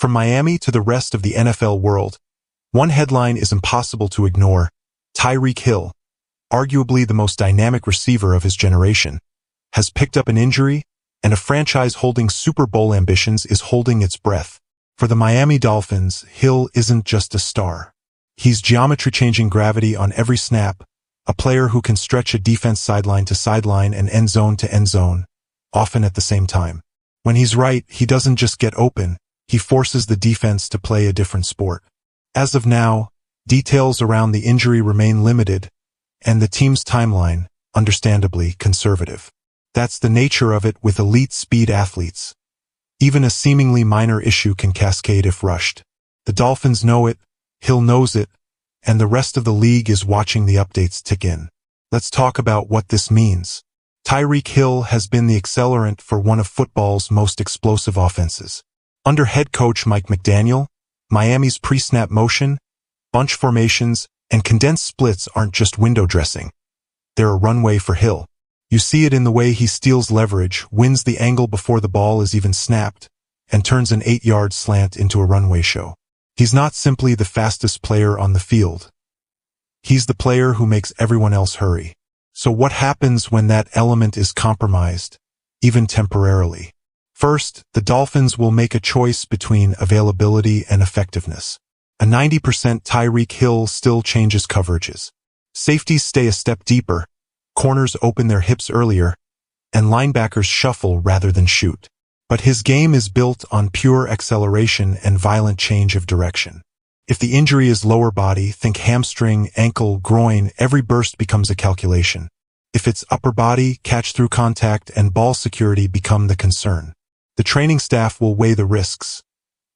From Miami to the rest of the NFL world, one headline is impossible to ignore. TYREEK Hill, arguably the most dynamic receiver of his generation, has picked up an injury, and a franchise holding Super Bowl ambitions is holding its breath. For the Miami Dolphins, Hill isn't just a star. He's geometry-changing gravity on every snap, a player who can stretch a defense sideline to sideline and end zone to end zone, often at the same time. When he's right, he doesn't just get open, he forces the defense to play a different sport. As of now, details around the injury remain limited, and the team's timeline, understandably, conservative. That's the nature of it with elite speed athletes. Even a seemingly minor issue can cascade if rushed. The Dolphins know it, Hill knows it, and the rest of the league is watching the updates tick in. Let's talk about what this means. TYREEK Hill has been the accelerant for one of football's most explosive offenses. Under head coach Mike McDaniel, Miami's pre-snap motion, bunch formations, and condensed splits aren't just window dressing. They're a runway for Hill. You see it in the way he steals leverage, wins the angle before the ball is even snapped, and turns an 8-yard slant into a runway show. He's not simply the fastest player on the field. He's the player who makes everyone else hurry. So what happens when that element is compromised, even temporarily? First, the Dolphins will make a choice between availability and effectiveness. A 90% TYREEK Hill still changes coverages. Safeties stay a step deeper, corners open their hips earlier, and linebackers shuffle rather than shoot. But his game is built on pure acceleration and violent change of direction. If the injury is lower body, think hamstring, ankle, groin, every burst becomes a calculation. If it's upper body, catch through contact and ball security become the concern. The training staff will weigh the risks.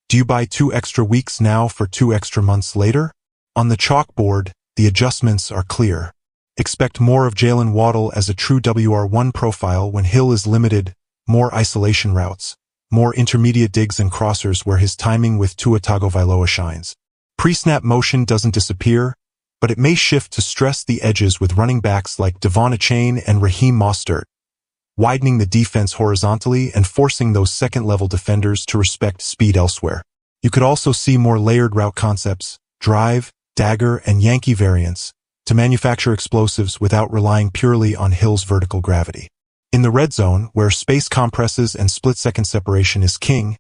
Do you buy 2 extra weeks now for 2 extra months later? On the chalkboard, the adjustments are clear. Expect more of Jalen Waddle as a true WR1 profile when Hill is limited, more isolation routes, more intermediate digs and crossers where his timing with Tua Tagovailoa shines. Pre-snap motion doesn't disappear, but it may shift to stress the edges with running backs like Achane and Mostert, widening the defense horizontally and forcing those second-level defenders to respect speed elsewhere. You could also see more layered route concepts, drive, dagger, and Yankee variants, to manufacture explosives without relying purely on Hill's vertical gravity. In the red zone, where space compresses and split-second separation is king,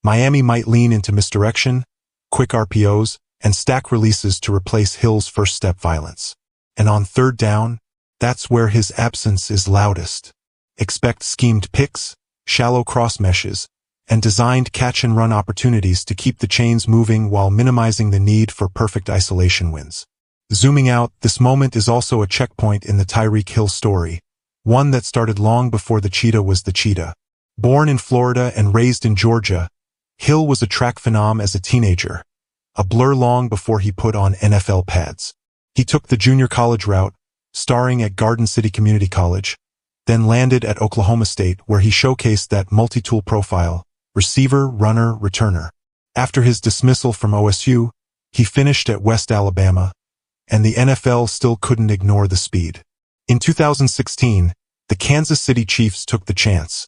Miami might lean into misdirection, quick RPOs, and stack releases to replace Hill's first-step violence. And on third down, that's where his absence is loudest. Expect schemed picks, shallow cross meshes, and designed catch-and-run opportunities to keep the chains moving while minimizing the need for perfect isolation wins. Zooming out, this moment is also a checkpoint in the TYREEK Hill story, one that started long before the cheetah was the cheetah. Born in Florida and raised in Georgia, Hill was a track phenom as a teenager, a blur long before he put on NFL pads. He took the junior college route, starring at Garden City Community College, then landed at Oklahoma State where he showcased that multi-tool profile, receiver, runner, returner. After his dismissal from OSU, he finished at West Alabama, and the NFL still couldn't ignore the speed. In 2016, the Kansas City Chiefs took the chance,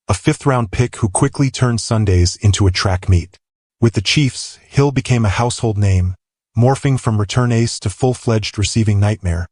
a 5th-round pick who quickly turned Sundays into a track meet. With the Chiefs, Hill became a household name, morphing from return ace to full-fledged receiving nightmare,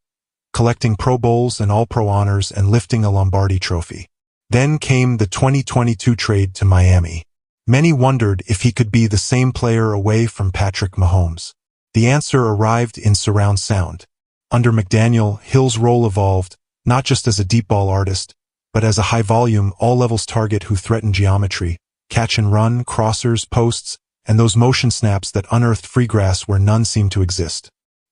collecting Pro Bowls and All-Pro honors and lifting a Lombardi trophy. Then came the 2022 trade to Miami. Many wondered if he could be the same player away from Patrick Mahomes. The answer arrived in surround sound. Under McDaniel, Hill's role evolved, not just as a deep ball artist, but as a high-volume, all-levels target who threatened geometry, catch-and-run, crossers, posts, and those motion snaps that unearthed free grass where none seemed to exist.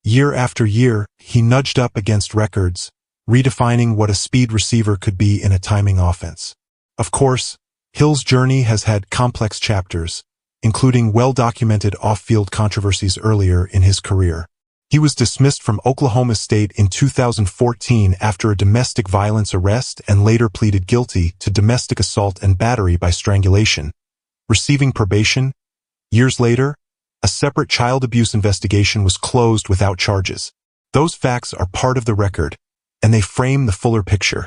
Year after year, he nudged up against records, redefining what a speed receiver could be in a timing offense. Of course, Hill's journey has had complex chapters, including well-documented off-field controversies earlier in his career. He was dismissed from Oklahoma State in 2014 after a domestic violence arrest and later pleaded guilty to domestic assault and battery by strangulation, receiving probation. Years later, a separate child abuse investigation was closed without charges. Those facts are part of the record, and they frame the fuller picture.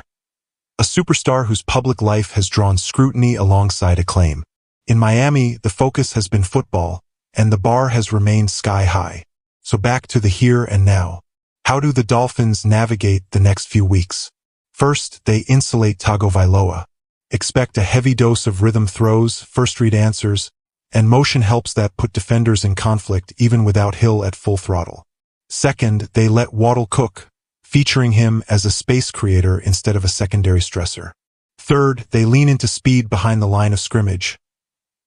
A superstar whose public life has drawn scrutiny alongside acclaim. In Miami, the focus has been football, and the bar has remained sky high. So back to the here and now. How do the Dolphins navigate the next few weeks? First, they insulate Tagovailoa. Expect a heavy dose of rhythm throws, first-read answers, and motion helps that put defenders in conflict even without Hill at full throttle. Second, they let Waddle cook, featuring him as a space creator instead of a secondary stressor. Third, they lean into speed behind the line of scrimmage.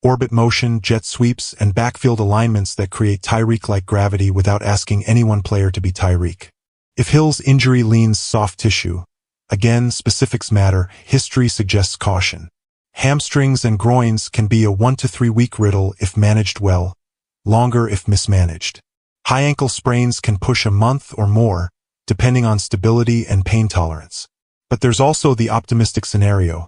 Orbit motion, jet sweeps, and backfield alignments that create TYREEK-like gravity without asking any one player to be TYREEK. If Hill's injury leans soft tissue, again, specifics matter, history suggests caution. Hamstrings and groins can be a 1 to 3 week riddle if managed well, longer if mismanaged. High ankle sprains can push a month or more, depending on stability and pain tolerance. But there's also the optimistic scenario.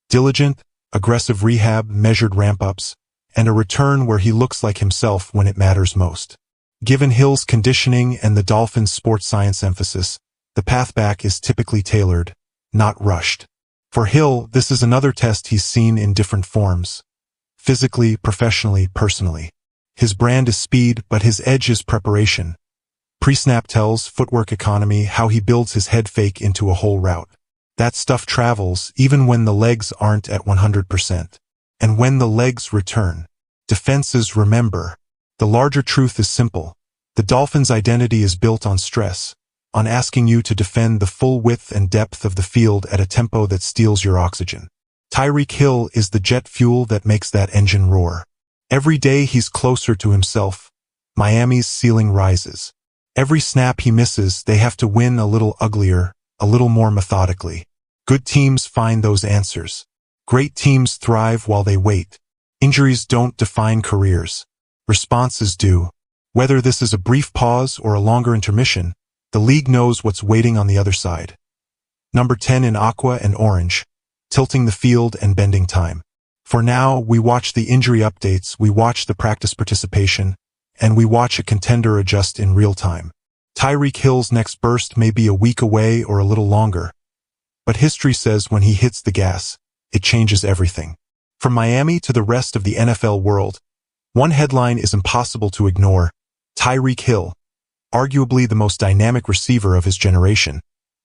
Diligent, aggressive rehab, measured ramp-ups, and a return where he looks like himself when it matters most. Given Hill's conditioning and the Dolphins' sports science emphasis, the path back is typically tailored, not rushed. For Hill, this is another test he's seen in different forms. Physically, professionally, personally. His brand is speed, but his edge is preparation. Pre-snap tells, footwork economy, how he builds his head fake into a whole route. That stuff travels even when the legs aren't at 100%. And when the legs return, defenses remember. The larger truth is simple. The Dolphins' identity is built on stress, on asking you to defend the full width and depth of the field at a tempo that steals your oxygen. Tyreek Hill is the jet fuel that makes that engine roar. Every day he's closer to himself. Miami's ceiling rises. Every snap he misses, they have to win a little uglier, a little more methodically. Good teams find those answers. Great teams thrive while they wait. Injuries don't define careers. Responses do. Whether this is a brief pause or a longer intermission, the league knows what's waiting on the other side. Number 10 in aqua and orange, tilting the field and bending time. For now, we watch the injury updates, we watch the practice participation, and we watch a contender adjust in real time. Tyreek Hill's next burst may be a week away or a little longer, but history says when he hits the gas, it changes everything. From Miami to the rest of the NFL world, one headline is impossible to ignore. Tyreek Hill, arguably the most dynamic receiver of his generation,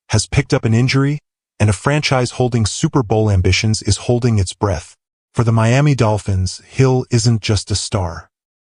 has picked up an injury, and a franchise holding Super Bowl ambitions is holding its breath. For the Miami Dolphins, Hill isn't just a star.